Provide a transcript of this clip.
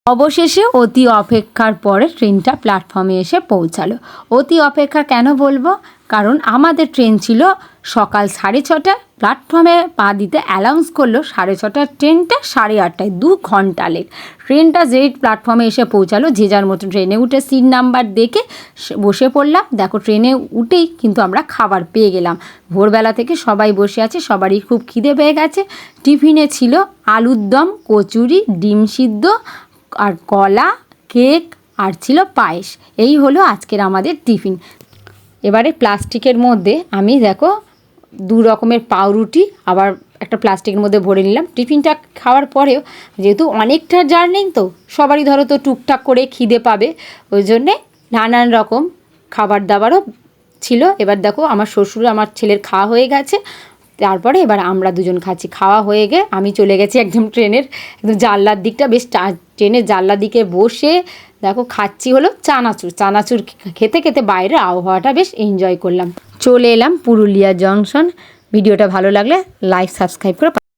অবশেষে অতি অপেক্ষার পরে ট্রেনটা প্ল্যাটফর্মে এসে পৌঁছালো। অতি অপেক্ষা কেন বলবো, কারণ আমাদের ট্রেন ছিল সকাল 6:30টায়, প্ল্যাটফর্মে পা দিতে অ্যানাউন্স করলো 6:30টার ট্রেনটা 8:30টায়, 2 ঘন্টা লেট। ট্রেনটা যেই প্ল্যাটফর্মে এসে পৌঁছালো, যে যার মতো ট্রেনে উঠে সিট নাম্বার দেখে বসে পড়লাম। দেখো, ট্রেনে উঠেই কিন্তু আমরা খাবার পেয়ে গেলাম। ভোরবেলা থেকে সবাই বসে আছে, সবারই খুব খিদে পেয়ে গেছে। টিফিনে ছিল আলুর দম, কচুরি, ডিম সিদ্ধ আর কলা, কেক আর ছিল পায়েস। এই হলো আজকের আমাদের টিফিন। এবারে প্লাস্টিকের মধ্যে আমি দেখো 2 রকমের পাউরুটি আবার একটা প্লাস্টিকের মধ্যে ভরে নিলাম। টিফিনটা খাওয়ার পরেও যেহেতু অনেকটা জার্নি, তো সবারই ধরো তো টুকটাক করে খিদে পাবে, ওই জন্যে নানান রকম খাবার দাবারও ছিল। এবার দেখো, আমার শ্বশুর আমার ছেলের খাওয়া হয়ে গেছে, তারপরে এবার আমরা দুজন খাচ্ছি। খাওয়া হয়ে গিয়ে আমি চলে গেছি একদম ট্রেনের একদম জানলার দিকটা, বেশ ট্রেনের জানলার দিকে বসে দেখো খাচ্ছি হলো চানাচুর খেতে খেতে বাইরের আবহাওয়াটা বেশ এনজয় করলাম। চলে এলাম পুরুলিয়া জংশন। ভিডিওটা ভালো লাগলে লাইক সাবস্ক্রাইব করে